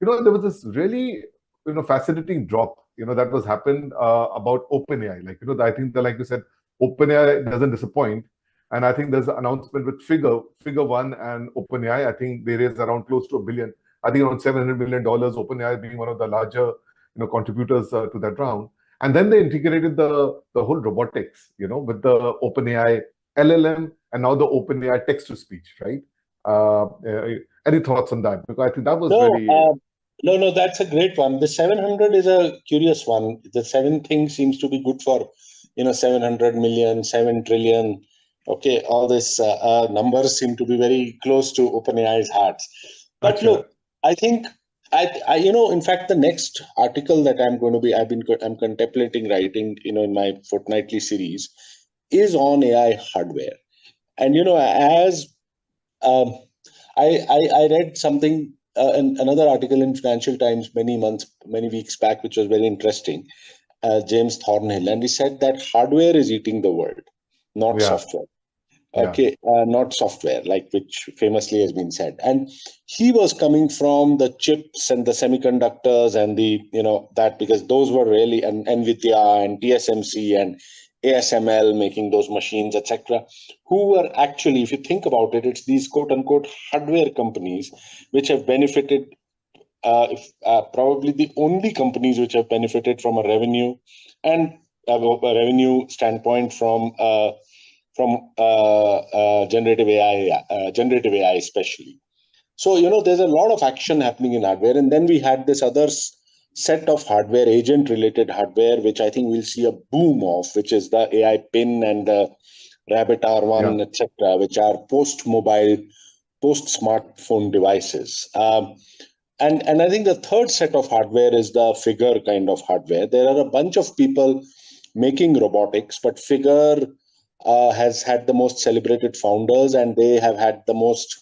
there was this really, fascinating drop, that was happened about OpenAI. Like, I think that, like you said, OpenAI doesn't disappoint. And I think there's an announcement with Figure One and OpenAI. I think they raised around close to $1 billion. I think around $700 million. OpenAI being one of the larger, contributors to that round. And then they integrated the whole robotics, with the OpenAI LLM and now the OpenAI text to speech, right? Any thoughts on that? Because I think that was No, really no, that's a great one. The 700 is a curious one. The seven thing seems to be good for, 700 million, 7 trillion. Okay, all these numbers seem to be very close to OpenAI's hearts. But Acha. look, I think in fact, the next article that I'm contemplating writing, in my fortnightly series, is on AI hardware. And as um, I read something, another article in Financial Times many weeks back, which was very interesting. James Thornhill, and he said that hardware is eating the world, not Yeah. software. Yeah. Okay, not software, like which famously has been said. And he was coming from the chips and the semiconductors and the, that, because those were really, and NVIDIA and TSMC and ASML making those machines, etc., who were actually, if you think about it, it's these quote unquote hardware companies which have benefited, probably the only companies which have benefited from a revenue and a revenue standpoint from generative AI especially. So, there's a lot of action happening in hardware. And then we had this other set of hardware, agent-related hardware, which I think we'll see a boom of, which is the AI pin and the Rabbit R1, etc., which are post-mobile, post-smartphone devices. And I think the third set of hardware is the Figure kind of hardware. There are a bunch of people making robotics, but Figure has had the most celebrated founders, and they have had the most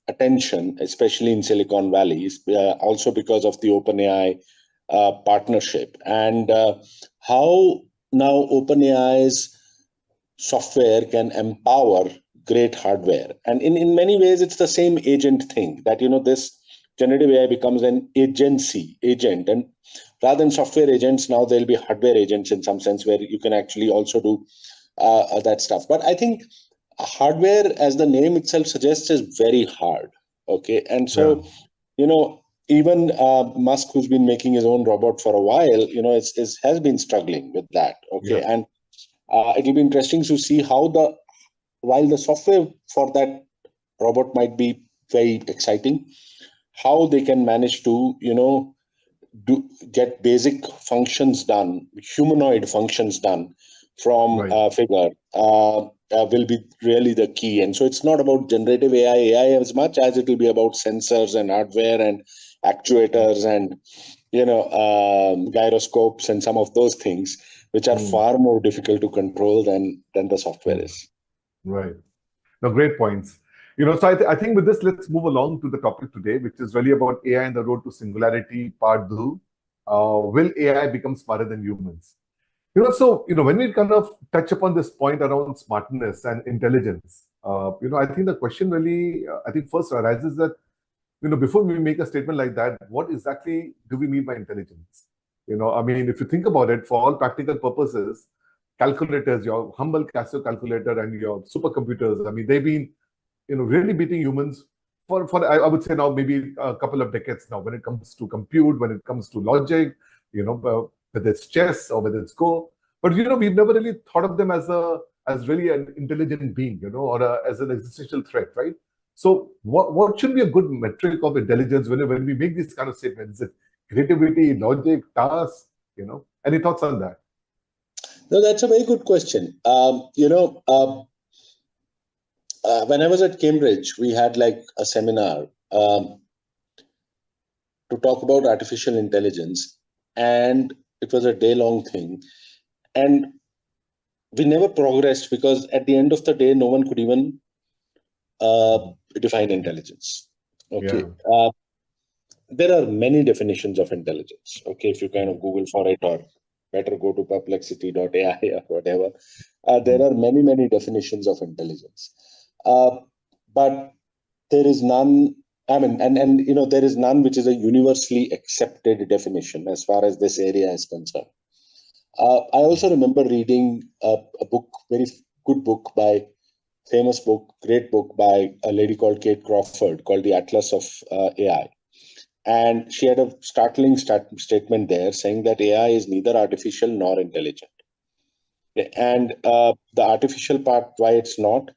attention, especially in Silicon Valley, also because of the OpenAI partnership. And how now OpenAI's software can empower great hardware. And in many ways, it's the same agent thing that, this generative AI becomes an agent. And rather than software agents, now there'll be hardware agents in some sense, where you can actually also do that stuff. But I think hardware, as the name itself suggests, is very hard. Okay. And so, even Musk, who's been making his own robot for a while, has been struggling with that. Okay. And it'll be interesting to see how while the software for that robot might be very exciting, how they can manage to, get basic functions done, humanoid functions done from Figure, will be really the key. And so it's not about generative AI as much as it will be about sensors and hardware and actuators and, gyroscopes and some of those things, which are far more difficult to control than the software is. Right. No, great points. So I think with this, let's move along to the topic today, which is really about AI and the road to singularity, part 2. Will AI become smarter than humans? So, when we kind of touch upon this point around smartness and intelligence, I think the question really, I think first arises that, before we make a statement like that, what exactly do we mean by intelligence? I mean, if you think about it, for all practical purposes, calculators, your humble Casio calculator and your supercomputers, I mean, they've been, really beating humans for I would say now maybe a couple of decades now, when it comes to compute, when it comes to logic, whether it's chess or whether it's Go. But, we've never really thought of them as really an intelligent being, or as an existential threat, right? So what should be a good metric of intelligence when we make these kind of statements? Is it creativity, logic, task? Any thoughts on that? No, that's a very good question. When I was at Cambridge, we had like a seminar to talk about artificial intelligence, and it was a day-long thing. And we never progressed because at the end of the day, no one could even define intelligence. Okay. Yeah. There are many definitions of intelligence. Okay. If you kind of Google for it, or better go to perplexity.ai or whatever, there are many, many definitions of intelligence. But there is none I mean, and there is none which is a universally accepted definition as far as this area is concerned. I also remember reading a book, very good book famous book, great book by a lady called Kate Crawford, called The Atlas of AI. And she had a startling statement there saying that AI is neither artificial nor intelligent. And the artificial part, why it's not,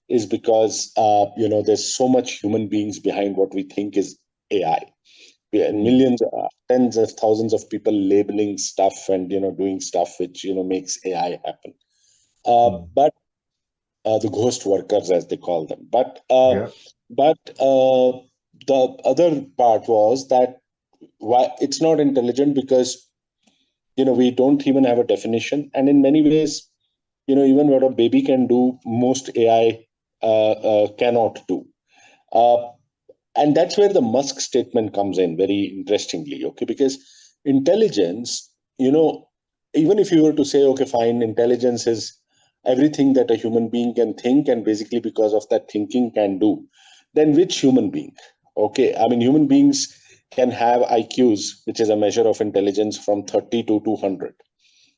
is because there's so much human beings behind what we think is AI. And millions, tens of thousands of people labeling stuff and doing stuff which makes AI happen. But the ghost workers, as they call them. But the other part was that why it's not intelligent, because we don't even have a definition, and in many ways, even what a baby can do, most AI cannot do. And that's where the Musk statement comes in very interestingly, okay? Because intelligence, even if you were to say, okay, fine, intelligence is everything that a human being can think, and basically because of that thinking can do, then which human being? Okay, I mean, human beings can have IQs, which is a measure of intelligence, from 30 to 200.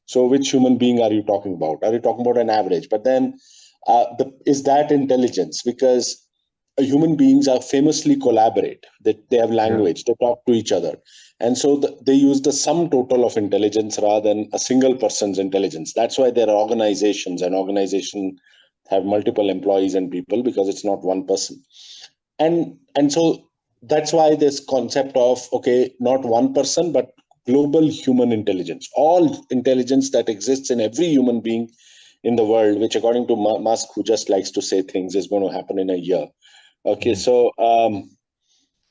So which human being are you talking about? Are you talking about an average? But then is that intelligence? Because human beings are famously collaborate. They have language, they talk to each other. And so they use the sum total of intelligence rather than a single person's intelligence. That's why there are organizations, and organizations have multiple employees and people, because it's not one person. And so that's why this concept of, okay, not one person, but global human intelligence, all intelligence that exists in every human being in the world, which according to Musk, who just likes to say things, is going to happen in a year. Okay, so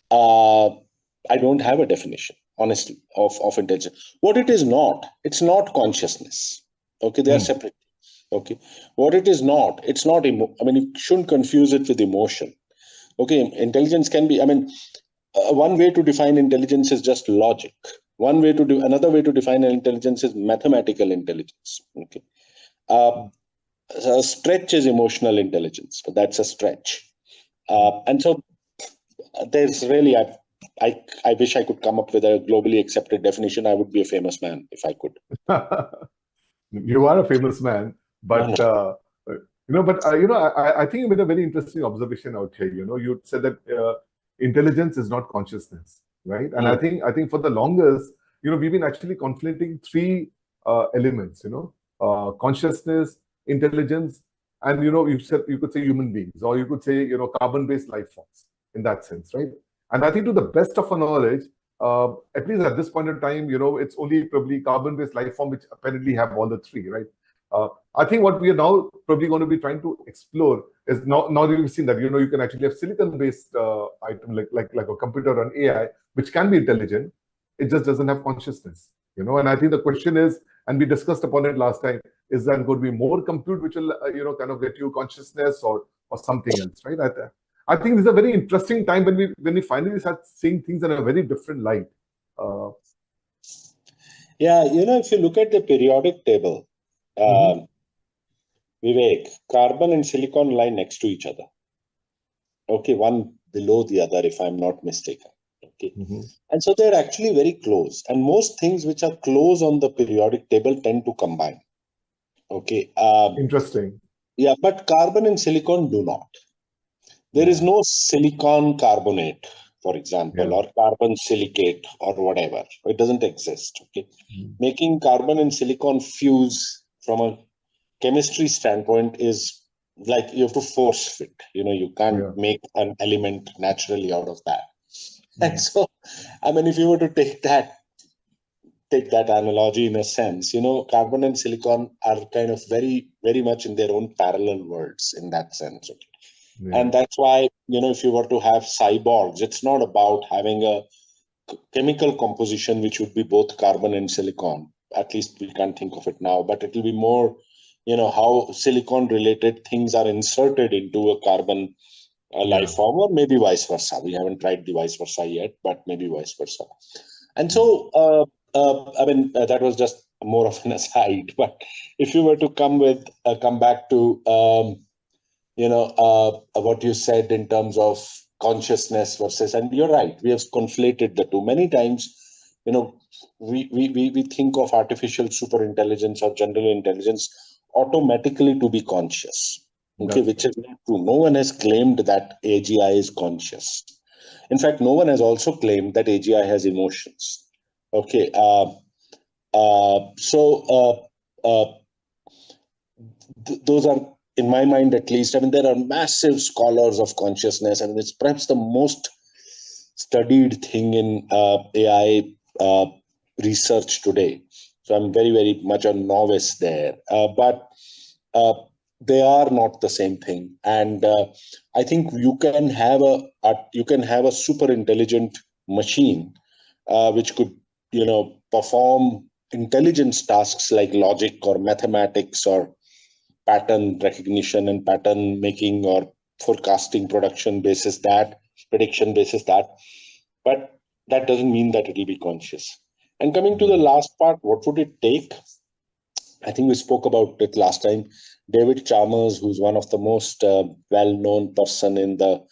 I don't have a definition, honestly, of intelligence. What it is not, it's not consciousness. Okay, they are separate. Okay, what it is not, it's not. I mean, you shouldn't confuse it with emotion. Okay, intelligence can be. I mean, one way to define intelligence is just logic. Another way to define intelligence is mathematical intelligence. Okay, a stretch is emotional intelligence, but that's a stretch. And so there's really, I wish I could come up with a globally accepted definition. I would be a famous man if I could. You are a famous man, but I think you made a very interesting observation out here. You said that intelligence is not consciousness, right? And I think for the longest, we've been actually conflating three elements. Consciousness, intelligence, and you could say human beings, or you could say carbon-based life forms in that sense, right? And I think to the best of our knowledge, at least at this point in time, it's only probably carbon-based life form which apparently have all the three, right? I think what we are now probably going to be trying to explore is now that we've seen that you can actually have silicon-based item like a computer or an AI, which can be intelligent. It just doesn't have consciousness, And I think the question is, and we discussed upon it last time, is that going to be more compute which will kind of get you consciousness or something else, right? I think this is a very interesting time when we finally start seeing things in a very different light. Yeah, if you look at the periodic table, Vivek, carbon and silicon lie next to each other. Okay, one below the other, if I'm not mistaken. Okay, and so they're actually very close. And most things which are close on the periodic table tend to combine. Okay. Interesting. Yeah, but carbon and silicon do not. There is no silicon carbonate, for example, or carbon silicate or whatever. It doesn't exist. Okay, making carbon and silicon fuse from a chemistry standpoint is like you have to force fit. You can't make an element naturally out of that. And so, I mean, if you were to take that analogy in a sense, carbon and silicon are kind of very, very much in their own parallel worlds in that sense. Okay? And that's why, if you were to have cyborgs, it's not about having a chemical composition which would be both carbon and silicon. At least we can't think of it now, but it will be more, how silicon related things are inserted into a carbon life form, or maybe vice versa. We haven't tried the vice versa yet, but maybe vice versa. And so, I mean, that was just more of an aside. But if you were to come back to, what you said in terms of consciousness versus, and you're right, we have conflated the two many times. We think of artificial super intelligence or general intelligence automatically to be conscious. Okay, That's which right. is not true. No one has claimed that AGI is conscious. In fact, no one has also claimed that AGI has emotions. Okay, those are, in my mind at least, I mean, there are massive scholars of consciousness. I mean, it's perhaps the most studied thing in AI research today. So I'm very, very much a novice there. But they are not the same thing. And I think you can have a super intelligent machine which could, perform intelligence tasks like logic or mathematics or pattern recognition and pattern making or forecasting prediction basis that. But that doesn't mean that it will be conscious. And coming to the last part, what would it take? I think we spoke about it last time. David Chalmers, who's one of the most well-known person in the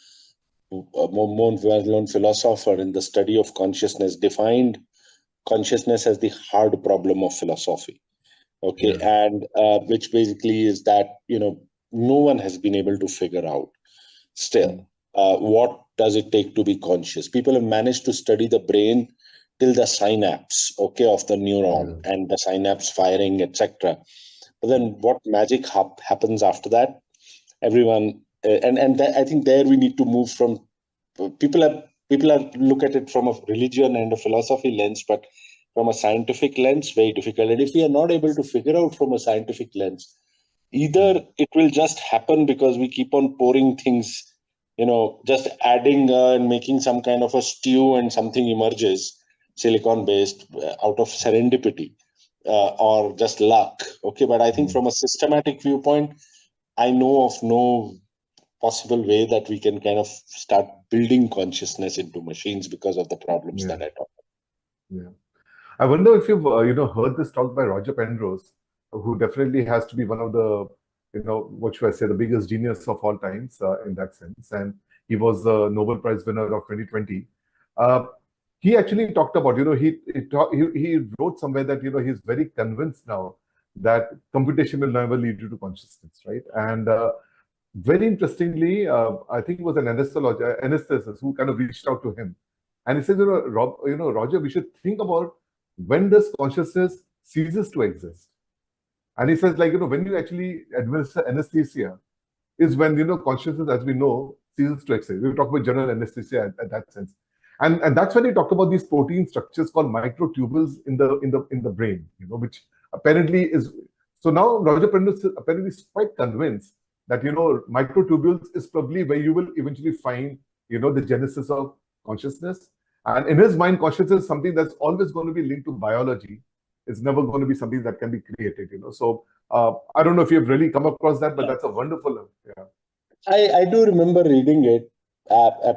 more well-known philosopher in the study of consciousness, defined consciousness as the hard problem of philosophy. Okay, and which basically is that no one has been able to figure out still what does it take to be conscious. People have managed to study the brain till the synapse, okay, of the neuron and the synapse firing, etc. But then what magic happens after that? Everyone I think there we need to move from people are look at it from a religion and a philosophy lens, but from a scientific lens, very difficult. And if we are not able to figure out from a scientific lens, either it will just happen because we keep on pouring things, just adding and making some kind of a stew and something emerges, silicon based, out of serendipity or just luck. Okay, but I think from a systematic viewpoint, I know of no possible way that we can kind of start building consciousness into machines because of the problems that I talked about. Yeah. I wonder if you've heard this talk by Roger Penrose, who definitely has to be one of the what should I say, the biggest genius of all times in that sense, and he was the Nobel Prize winner of 2020. He actually talked about he wrote somewhere that he's very convinced now that computation will never lead you to consciousness, right? And very interestingly, I think it was an anesthetist who kind of reached out to him, and he says, Roger, we should think about when does consciousness ceases to exist. And he says, when you actually administer anesthesia is when, consciousness, as we know, ceases to exist. We talk about general anesthesia at that sense. And that's when he talked about these protein structures called microtubules in the brain, which apparently is. So now Roger Penrose apparently is quite convinced that, microtubules is probably where you will eventually find, the genesis of consciousness. And in his mind, consciousness is something that's always going to be linked to biology. It's never going to be something that can be created, So I don't know if you've really come across that, but that's a wonderful, I do remember reading it.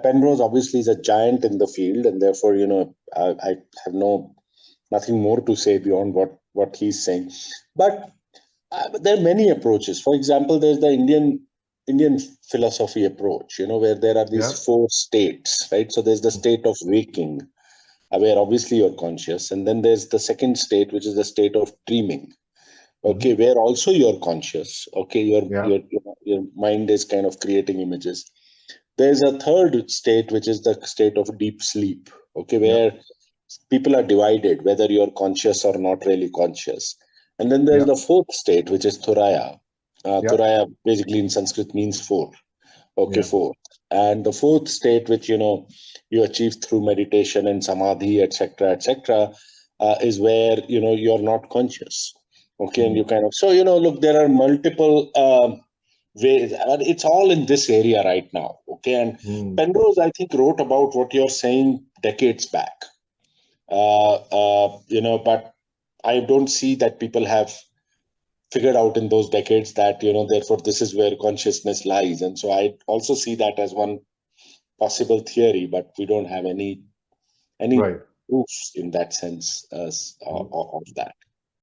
Penrose obviously is a giant in the field, and therefore, I have nothing more to say beyond what he's saying. But there are many approaches. For example, there's the Indian philosophy approach, where there are these 4 states, right? So there's the state of waking, where obviously you're conscious, and then there's the second state, which is the state of dreaming. Okay, where also you're conscious. Okay, your mind is kind of creating images. There's a third state, which is the state of deep sleep. Okay, where people are divided whether you're conscious or not really conscious. And then there's the fourth state, which is Thuraya. Thuraya basically in Sanskrit means 4. Okay, 4. And the fourth state, which you achieve through meditation and samadhi, etc., is where you're not conscious. Okay, and you kind of look, there are multiple ways. It's all in this area right now. Okay, and Penrose, I think, wrote about what you're saying decades back. But I don't see that people have figured out in those decades that therefore this is where consciousness lies. And so I also see that as one possible theory, but we don't have any proof in that sense of that.